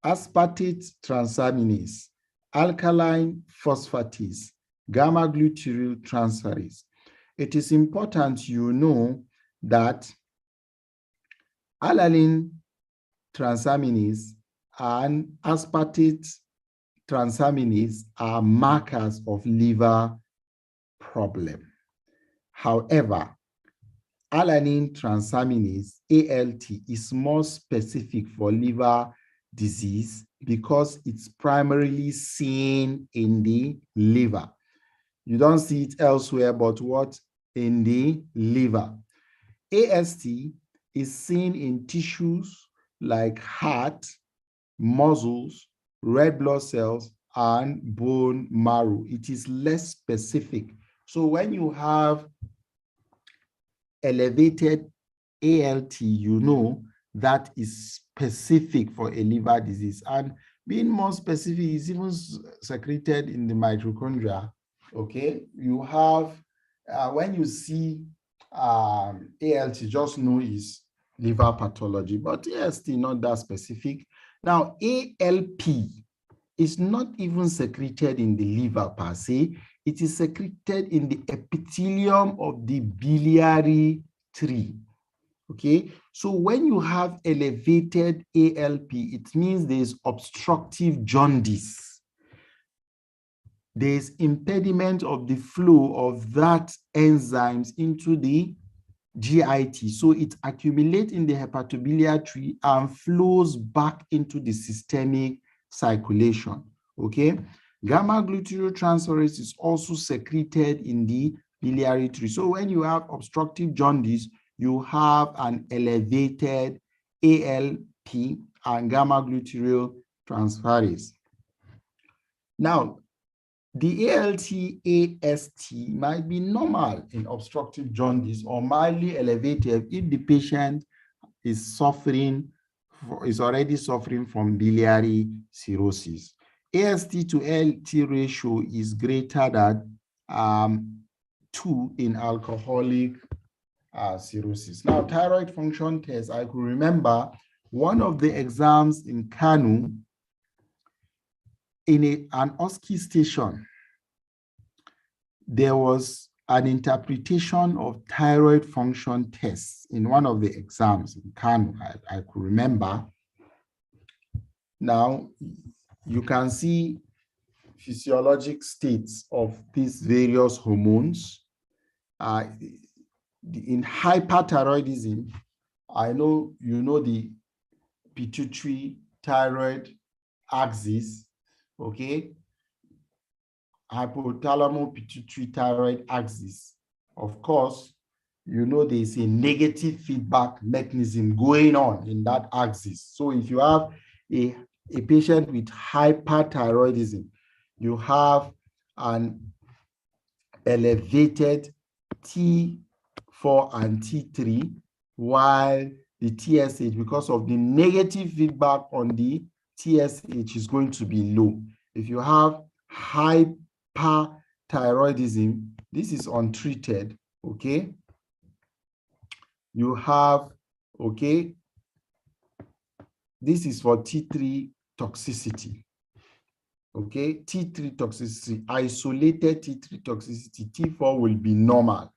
aspartate transaminase, alkaline phosphatase, gamma-glutyryl transferase. It is important you know that alanine transaminase and aspartate transaminase are markers of liver problem. However, alanine transaminase, ALT, is more specific for liver disease because it's primarily seen in the liver. You don't see it elsewhere, but what? In the liver. AST is seen in tissues like heart, muscles, red blood cells, and bone marrow. It is less specific. So when you have elevated ALT, you know that is specific for a liver disease. And being more specific is even secreted in the mitochondria, okay? You have, when you see ALT, just know is liver pathology, but AST not that specific. Now, ALP is not even secreted in the liver per se. It is secreted in the epithelium of the biliary tree. Okay, so when you have elevated ALP, it means there's obstructive jaundice. There's impediment of the flow of that enzymes into the GIT. So it accumulates in the hepatobiliary tree and flows back into the systemic circulation. Okay, gamma glutathione is also secreted in the biliary tree. So when you have obstructive jaundice, you have an elevated ALP and gamma glutathione transferase. Now, the ALT-AST might be normal in obstructive jaundice or mildly elevated if the patient is already suffering from biliary cirrhosis. AST to ALT ratio is greater than 2 in alcoholic cirrhosis. Now, thyroid function test, I could remember one of the exams in Kanu, in an OSCE station, there was an interpretation of thyroid function tests in one of the exams in Kanu, I could remember. Now, you can see physiologic states of these various hormones. In hyperthyroidism, I know you know the pituitary thyroid axis, okay? Hypothalamus pituitary thyroid axis. Of course, you know there's a negative feedback mechanism going on in that axis. So if you have a patient with hyperthyroidism, you have an elevated T4 and T3, while the TSH, because of the negative feedback on the TSH, is going to be low. If you have hyperthyroidism, this is untreated, okay? You have, okay, this is for T3 toxicity. Okay, T3 toxicity, isolated T3 toxicity, T4 will be normal.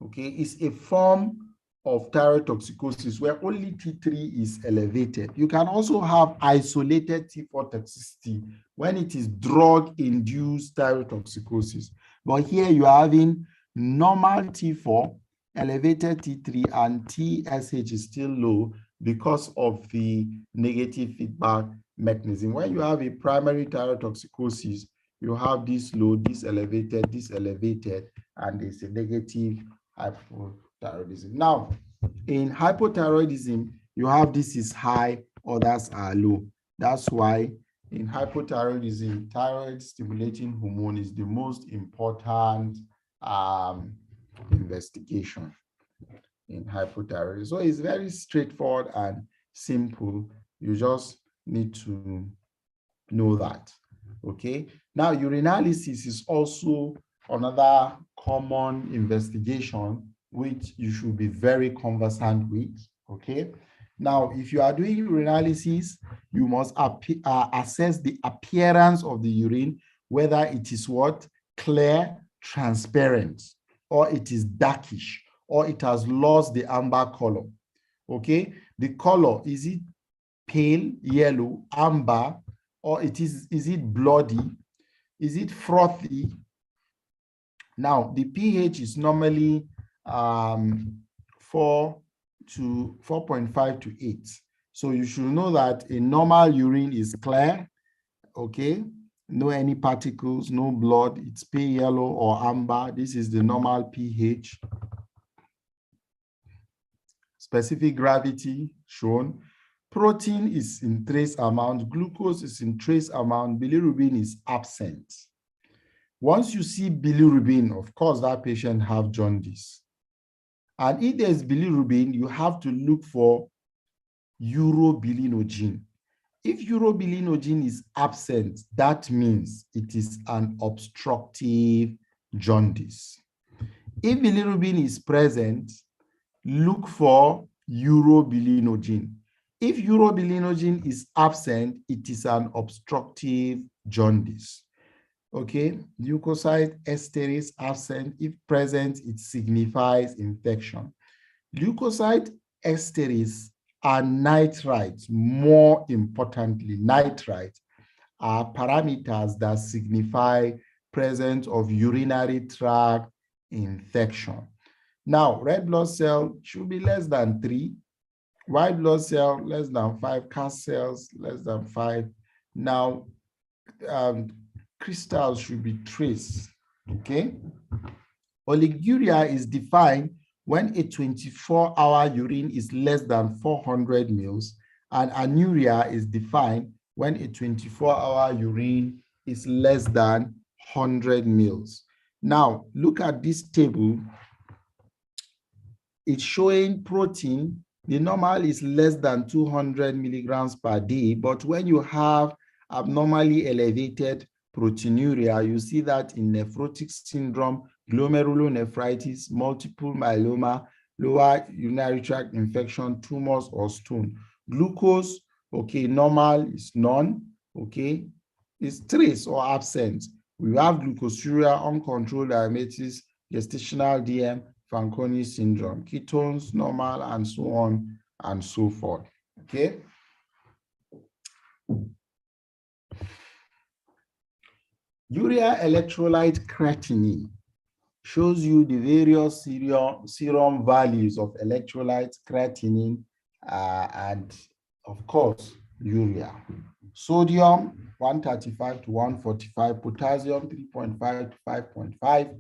Okay, it's a form of thyroid toxicosis where only T3 is elevated. You can also have isolated T4 toxicity when it is drug-induced thyroid toxicosis. But here you are having normal T4, elevated T3, and TSH is still low because of the negative feedback mechanism. When you have a primary thyroid toxicosis, you have this low, this elevated, and there's a negative hypothyroidism. Now, in hypothyroidism, you have this is high, others are low. That's why in hypothyroidism, thyroid stimulating hormone is the most important investigation in hypothyroidism. So it's very straightforward and simple. You just need to know that. Okay. Now, urinalysis is also another common investigation which you should be very conversant with. Okay. Now, if you are doing urinalysis, you must assess the appearance of the urine, whether it is what? Clear, transparent, or it is darkish, or it has lost the amber color. Okay. The color, is it pale yellow, amber, or is it bloody? Is it frothy? Now, the pH is normally 4.5 to 8. So you should know that a normal urine is clear, okay? No any particles, no blood, it's pale yellow or amber. This is the normal pH. Specific gravity shown. Protein is in trace amount, glucose is in trace amount, bilirubin is absent. Once you see bilirubin, of course, that patient have jaundice. And if there's bilirubin, you have to look for urobilinogen. If urobilinogen is absent, that means it is an obstructive jaundice. If bilirubin is present, look for urobilinogen. If urobilinogen is absent, it is an obstructive jaundice. Okay, leukocyte esterase absent. If present, it signifies infection. Leukocyte esterase and nitrites, more importantly, nitrites are parameters that signify presence of urinary tract infection. Now, red blood cell should be less than 3, white blood cell less than 5, cast cells less than 5. Now, crystals should be trace, okay? Oliguria is defined when a 24-hour urine is less than 400 mils, and anuria is defined when a 24-hour urine is less than 100 mils. Now, look at this table. It's showing protein. The normal is less than 200 milligrams per day, but when you have abnormally elevated proteinuria, you see that in nephrotic syndrome, glomerulonephritis, multiple myeloma, lower urinary tract infection, tumors, or stone. Glucose, okay, normal is none, okay, is trace or absent. We have glucosuria, uncontrolled diabetes, gestational DM, Fanconi syndrome, ketones, normal, and so on and so forth, okay? Urea electrolyte creatinine shows you the various serum values of electrolytes, creatinine, and of course, urea. Sodium, 135 to 145, potassium, 3.5 to 5.5,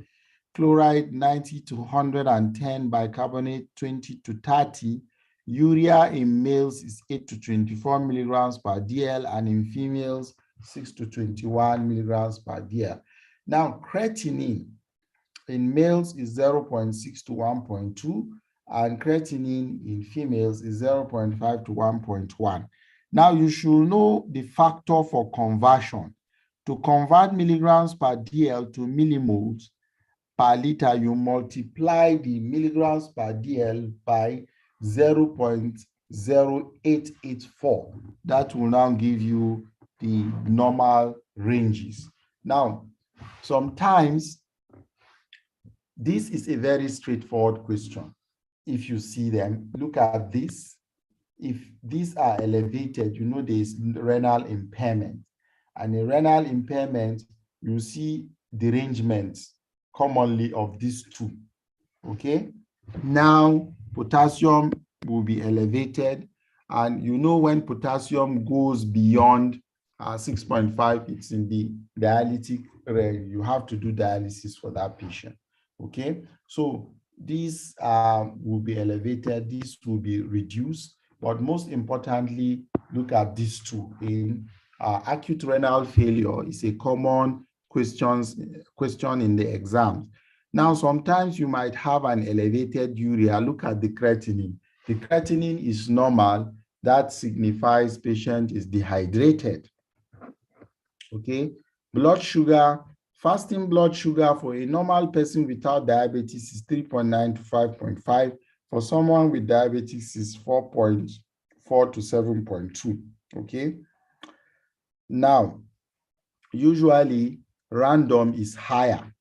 chloride, 90 to 110, bicarbonate, 20 to 30. Urea in males is 8 to 24 milligrams per DL, and in females, 6 to 21 milligrams per DL. Now, creatinine in males is 0.6 to 1.2, and creatinine in females is 0.5 to 1.1. Now, you should know the factor for conversion. To convert milligrams per DL to millimoles per liter, you multiply the milligrams per DL by 0.0884. That will now give you the normal ranges. Now, sometimes this is a very straightforward question. If you see them, look at this. If these are elevated, you know there is renal impairment. And in renal impairment, you see derangements commonly of these two, okay? Now, potassium will be elevated, and you know when potassium goes beyond 6.5, it's in the dialytic range. You have to do dialysis for that patient, okay? So these will be elevated, these will be reduced, but most importantly, look at these two. In acute renal failure is a common question in the exams. Now, sometimes you might have an elevated urea. Look at the creatinine. The creatinine is normal. That signifies patient is dehydrated. Okay. Blood sugar, fasting blood sugar for a normal person without diabetes is 3.9 to 5.5. For someone with diabetes is 4.4 to 7.2. Okay. Now, usually random is higher.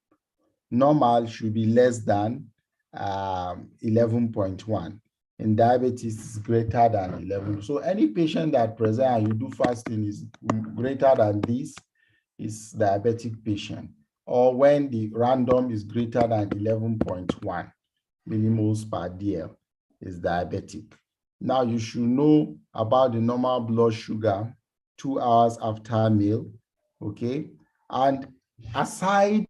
Normal should be less than 11.1. In diabetes, is greater than 11. So any patient that presents and you do fasting is greater than this is diabetic patient. Or when the random is greater than 11.1 millimoles per DL is diabetic. Now you should know about the normal blood sugar 2 hours after meal, okay? And aside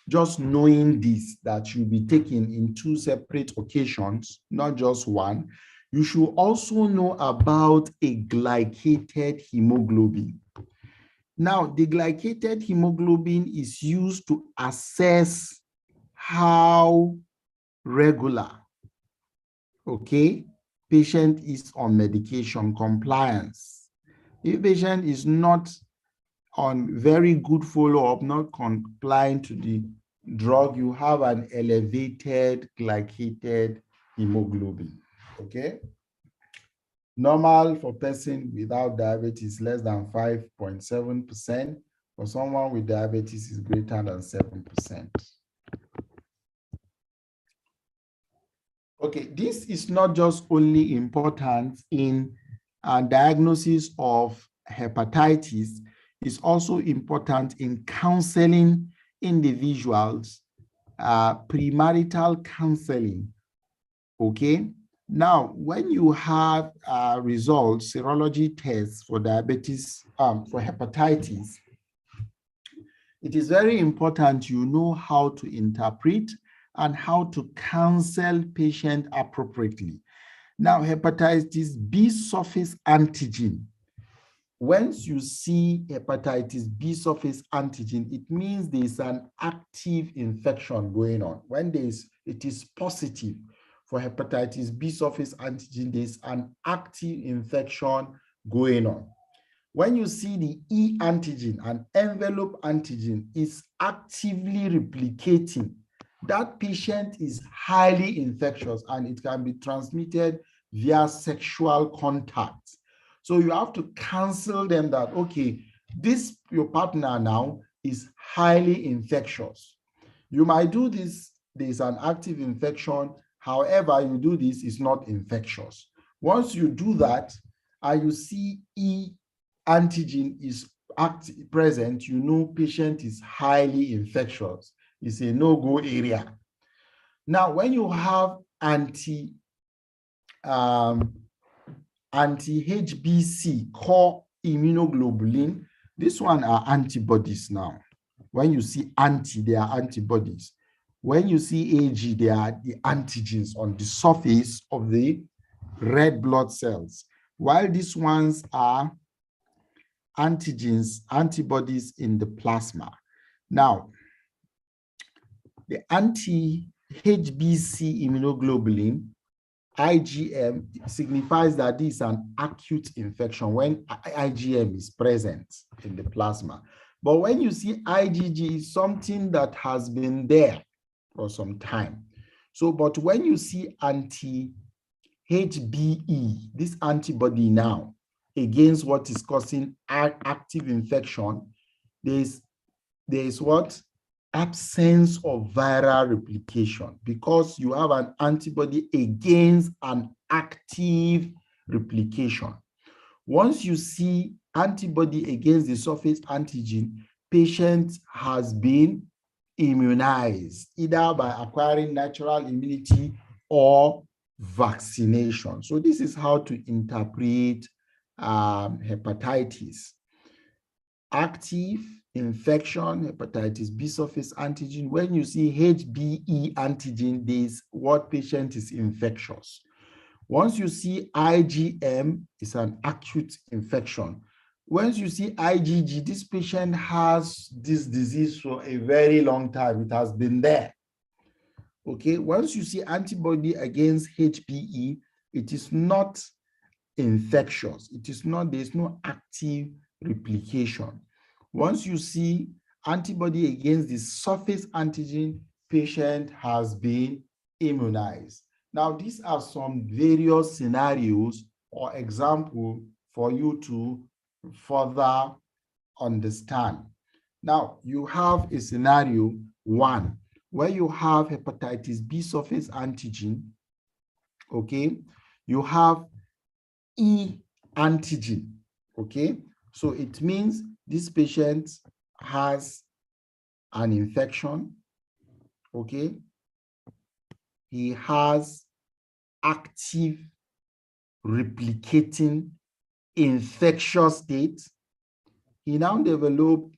just knowing this, that you'll be taken in 2 separate occasions, not just one, you should also know about a glycated hemoglobin. Now, the glycated hemoglobin is used to assess how regular, okay, patient is on medication compliance. If patient is not on very good follow-up, not complying to the drug, you have an elevated glycated hemoglobin. Okay. Normal for person without diabetes less than 5.7%. For someone with diabetes is greater than 7%. Okay, this is not just only important in diagnosis of hepatitis, it's also important in counseling individuals, premarital counseling. Okay, now when you have results, serology tests for diabetes, for hepatitis, it is very important you know how to interpret and how to counsel patient appropriately. Now, hepatitis B surface antigen. Once you see hepatitis B surface antigen, it means there's an active infection going on. When it is positive for hepatitis B surface antigen, there's an active infection going on. When you see the E antigen, an envelope antigen is actively replicating, that patient is highly infectious and it can be transmitted via sexual contact. So you have to counsel them that, okay, this, your partner now is highly infectious. You might do this, there's an active infection. However, you do this, is not infectious. Once you do that and you see E antigen is present, you know patient is highly infectious. It's a no-go area. Now, when you have anti-HBC core immunoglobulin, this one are antibodies now. When you see anti, they are antibodies. When you see AG, they are the antigens on the surface of the red blood cells, while these ones are antigens, antibodies in the plasma. Now, the anti-HBC immunoglobulin, IgM, signifies that this is an acute infection when IgM is present in the plasma. But when you see IgG, it's something that has been there for some time. So, but when you see anti-HBE, this antibody now, against what is causing active infection, there's what? Absence of viral replication, because you have an antibody against an active replication. Once you see antibody against the surface antigen, patient has been immunized, either by acquiring natural immunity or vaccination. So this is how to interpret hepatitis. Active infection, hepatitis B surface antigen. When you see HBE antigen, this what patient is infectious. Once you see IgM, it's an acute infection. Once you see IgG, this patient has this disease for a very long time. It has been there. Okay, once you see antibody against HBE, it is not infectious. It is not, there's no active replication. Once you see antibody against the surface antigen, patient has been immunized. Now, these are some various scenarios or example for you to further understand. Now, you have a scenario 1 where you have hepatitis B surface antigen, okay? You have E antigen, okay? So it means this patient has an infection, okay? He has active replicating infectious state. He now developed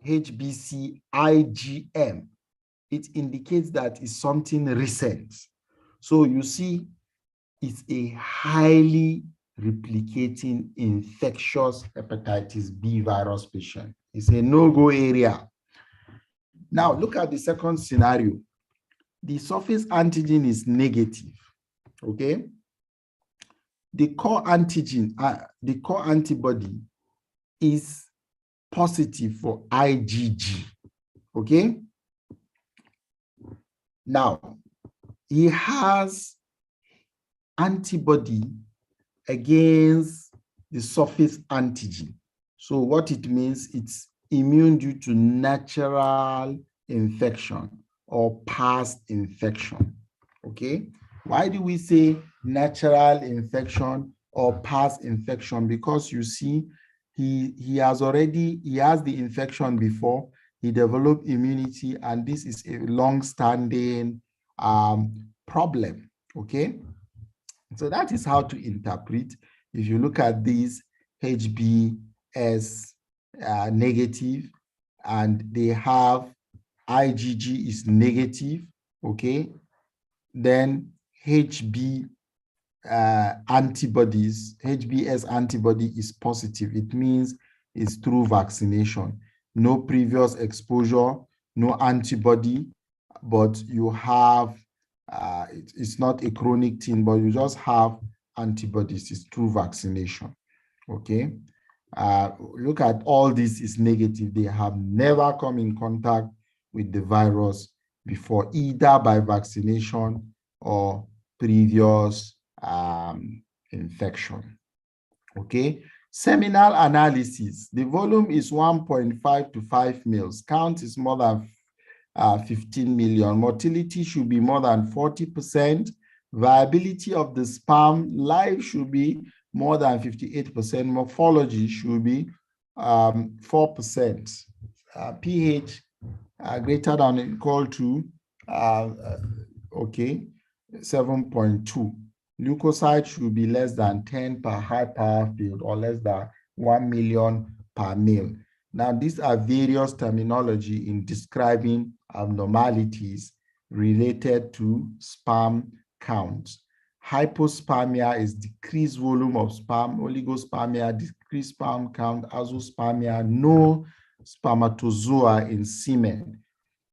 HBC IgM. It indicates that it's something recent. So you see, it's a highly replicating infectious hepatitis B virus patient. It's a no-go area. Now, look at the second scenario. The surface antigen is negative, okay? The core antigen, the core antibody is positive for IgG, okay? Now, he has antibody against the surface antigen. So what it means, it's immune due to natural infection or past infection. Okay, why do we say natural infection or past infection? Because you see, he has the infection before, he developed immunity, and this is a long-standing problem. Okay, so that is how to interpret. If you look at this HBs negative, and they have IgG is negative, okay, then HBs antibody is positive. It means it's through vaccination. No previous exposure, no antibody, but you have, it's not a chronic thing, but you just have antibodies. It's through vaccination, okay? Look at all this is negative. They have never come in contact with the virus before, either by vaccination or previous infection. Okay, seminal analysis. The volume is 1.5 to 5 mils. Count is more than 15 million. Motility should be more than 40%. Viability of the sperm life should be more than 58%. Morphology should be 4%. pH greater than or equal to 7.2. Leukocyte should be less than 10 per high power field or less than 1 million per mil. Now, these are various terminology in describing abnormalities related to sperm counts. Hypospermia is decreased volume of sperm. Oligospermia, decreased sperm count. Azoospermia, no spermatozoa in semen.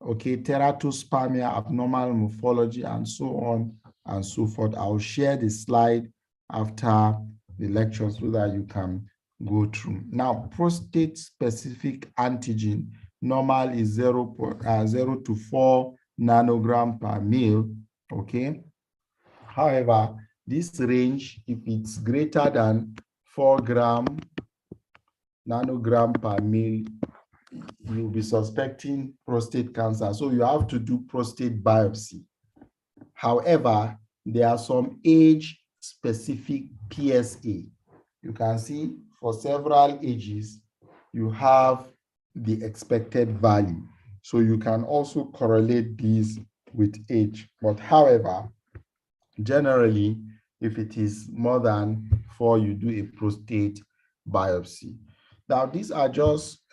Okay, teratospermia, abnormal morphology, and so on and so forth. I'll share the slide after the lecture so that you can go through. Now, prostate-specific antigen, normal is 0 to 4 nanogram per mil, okay? However, this range, if it's greater than 4 nanogram per mil, you'll be suspecting prostate cancer. So you have to do prostate biopsy. However, there are some age-specific PSA. You can see for several ages, you have the expected value. So you can also correlate these with age. But however, generally, if it is more than 4, you do a prostate biopsy. Now, these are just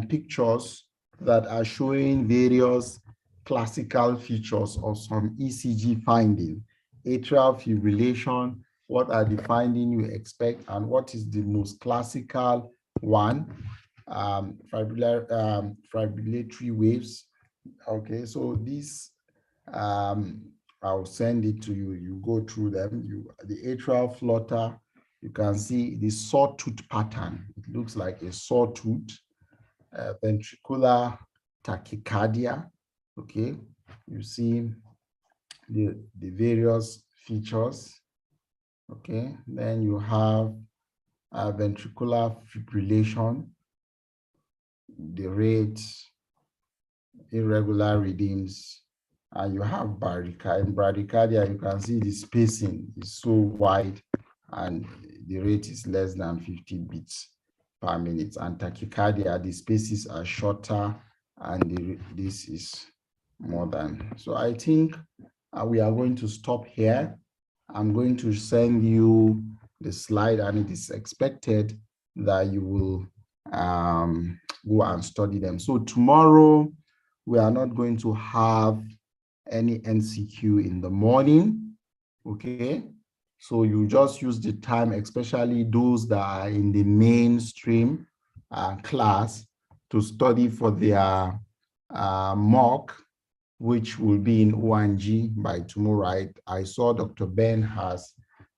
pictures that are showing various classical features of some ECG finding. Atrial fibrillation, what are the findings you expect, and what is the most classical one? Fibrillatory waves. Okay, so these, I'll send it to you. You go through them. The atrial flutter, you can see the sawtooth pattern. It looks like a sawtooth. Ventricular tachycardia. Okay, you see the various features. Okay, then you have ventricular fibrillation, the rate, irregular readings, and you have bradycardia. In bradycardia, you can see the spacing is so wide and the rate is less than 50 beats per minute. And tachycardia, the spaces are shorter and this is more than. So I think we are going to stop here. I'm going to send you the slide, and it is expected that you will go and study them. So tomorrow, we are not going to have any NCQ in the morning, okay? So you just use the time, especially those that are in the mainstream class, to study for their mock, which will be in ONG by tomorrow. I saw Dr. Ben has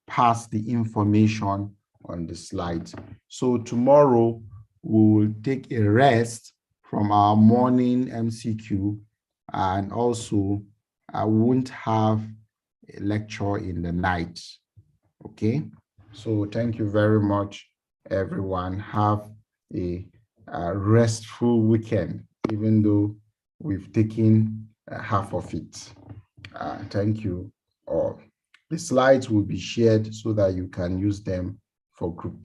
passed the information on the slides. So tomorrow we will take a rest from our morning MCQ, and also I won't have a lecture in the night. Okay, so thank you very much, everyone. Have a restful weekend, even though we've taken half of it. Thank you all. The slides will be shared so that you can use them for group